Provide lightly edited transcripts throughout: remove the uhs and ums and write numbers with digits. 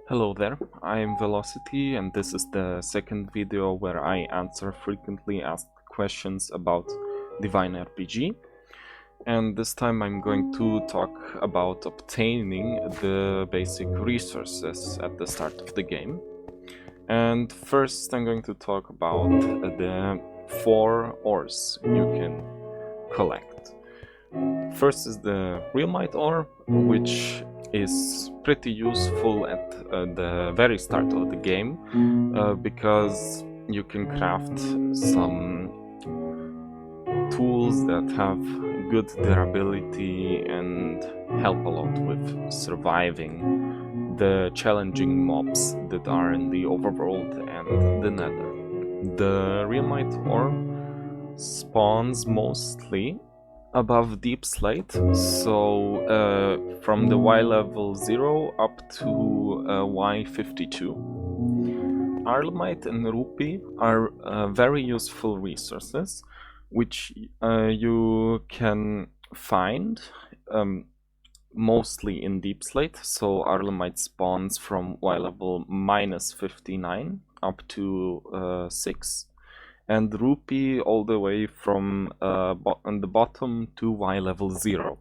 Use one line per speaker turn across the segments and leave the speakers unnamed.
Hello there, I'm Velocity and this is the second video where I answer frequently asked questions about DivineRPG. And this time I'm going to talk about obtaining the basic resources at the start of the game. And first I'm going to talk about the 4 ores you can collect. First is the Realmite ore, which is pretty useful at the very start of the game because you can craft some tools that have good durability and help a lot with surviving the challenging mobs that are in the overworld and the nether. The Realmite ore spawns mostly above deep slate, so from the Y level 0 up to Y52. Arlemite and Rupee are very useful resources which you can find mostly in deep slate. So Arlemite spawns from Y level -59 up to 6. And Rupee all the way from on the bottom to Y level 0.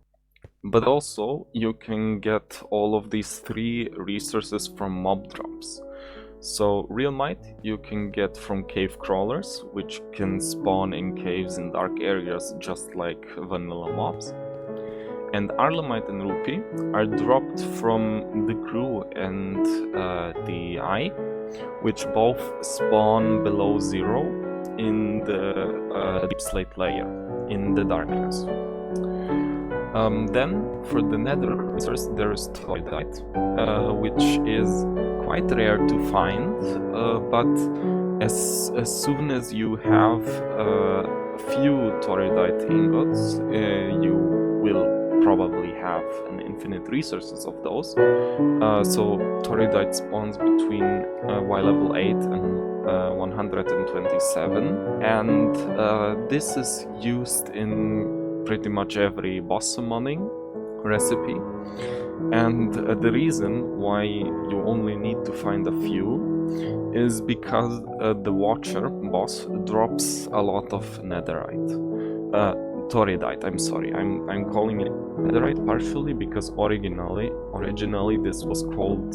But also you can get all of these 3 resources from mob drops. So Realmite you can get from cave crawlers, which can spawn in caves in dark areas just like vanilla mobs. And Arlemite and Rupee are dropped from the crew and the eye, which both spawn below 0 in the deep slate layer, in the darkness. Then, for the nether resource, there is Torridite, which is quite rare to find, but as soon as you have a few Torridite ingots, you will probably have an infinite resources of those. So Torridite spawns between Y level 8 and 127, and this is used in pretty much every boss summoning recipe. And the reason why you only need to find a few is because the Watcher boss drops a lot of Netherite. Torridite, I'm sorry, I'm calling it Netherite partially because originally this was called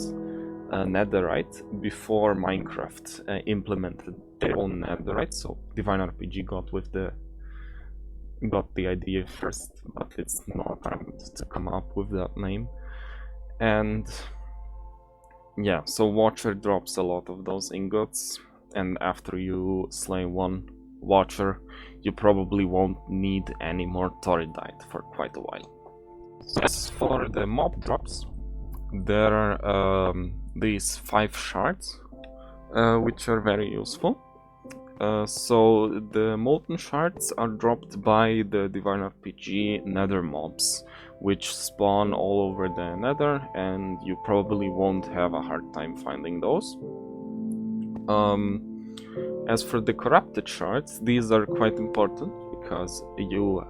Netherite before Minecraft implemented their own Netherite, so DivineRPG got the idea first, but it's not hard to come up with that name. And yeah, so Watcher drops a lot of those ingots, and after you slay one Watcher, you probably won't need any more Torridite for quite a while. As for the mob drops, there are these 5 shards, which are very useful. So the Molten Shards are dropped by the DivineRPG nether mobs, which spawn all over the nether, and you probably won't have a hard time finding those. As for the corrupted shards, these are quite important because you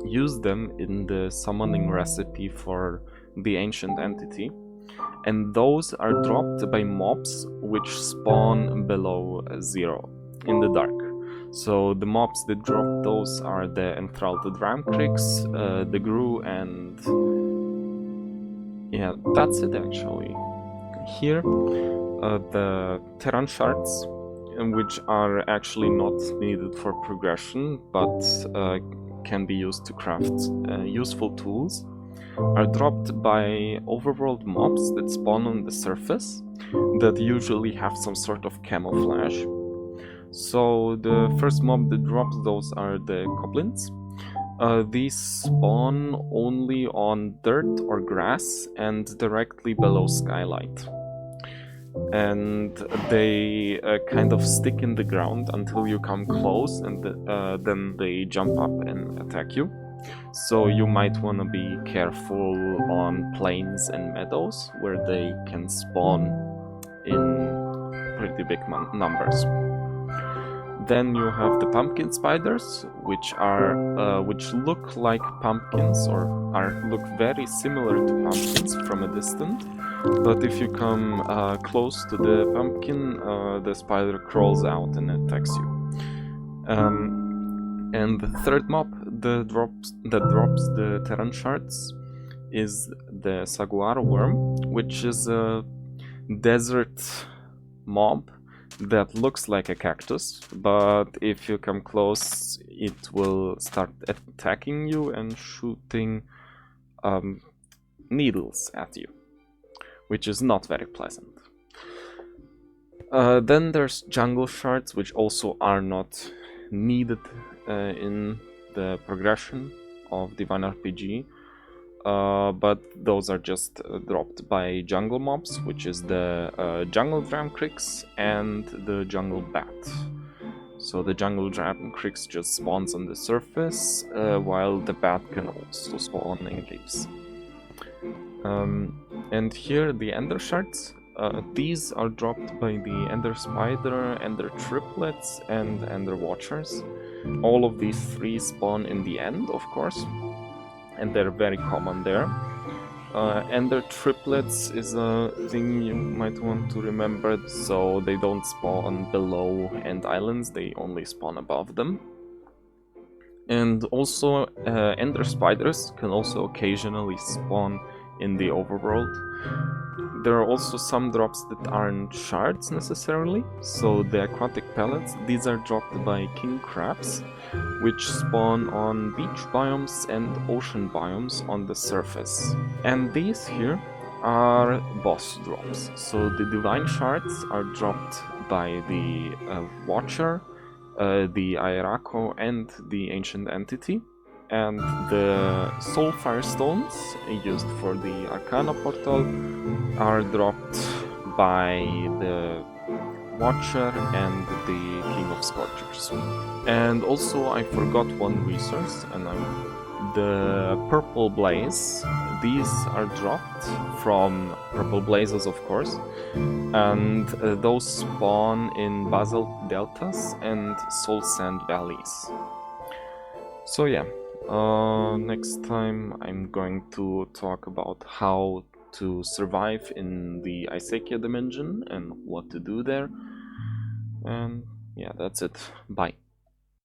use them in the summoning recipe for the ancient entity, and those are dropped by mobs which spawn below 0 in the dark. So the mobs that drop those are the enthralled Ramcrix, the Gru, and yeah, that's it actually. Here the Terran Shards, which are actually not needed for progression but can be used to craft useful tools, are dropped by overworld mobs that spawn on the surface that usually have some sort of camouflage. So the first mob that drops those are the goblins. These spawn only on dirt or grass and directly below skylight. And they kind of stick in the ground until you come close, and then they jump up and attack you. So you might want to be careful on plains and meadows where they can spawn in pretty big numbers. Then you have the pumpkin spiders, which look like pumpkins or look very similar to pumpkins from a distance, But if you come close to the pumpkin, the spider crawls out and attacks you. And the third mob that drops the Terran Shards is the Saguaro worm, which is a desert mob that looks like a cactus, but if you come close, it will start attacking you and shooting needles at you, which is not very pleasant. Then there's jungle shards, which also are not needed in the progression of DivineRPG, but those are just dropped by jungle mobs, which is the jungle Dramcrix and the jungle bat. So the jungle Dramcrix just spawns on the surface, while the bat can also spawn in caves. And here the ender shards. These are dropped by the ender spider, ender triplets, and ender watchers. All of these three spawn in the end, of course, and they're very common there. Ender triplets is a thing you might want to remember, so they don't spawn below end islands, they only spawn above them. And also ender spiders can also occasionally spawn in the overworld. There are also some drops that aren't shards necessarily, so the aquatic pellets, these are dropped by king crabs, which spawn on beach biomes and ocean biomes on the surface. And these here are boss drops, so the divine shards are dropped by the Watcher, the Aerako, and the Ancient Entity. And the Soulfire Stones, used for the Arcana portal, are dropped by the Watcher and the King of Scorchers. And also I forgot one resource, and the Purple Blaze. These are dropped from Purple Blazes, of course, and those spawn in Basalt Deltas and Soul Sand Valleys. So yeah. Next time I'm going to talk about how to survive in the Isekia dimension and what to do there. And yeah, that's it. Bye.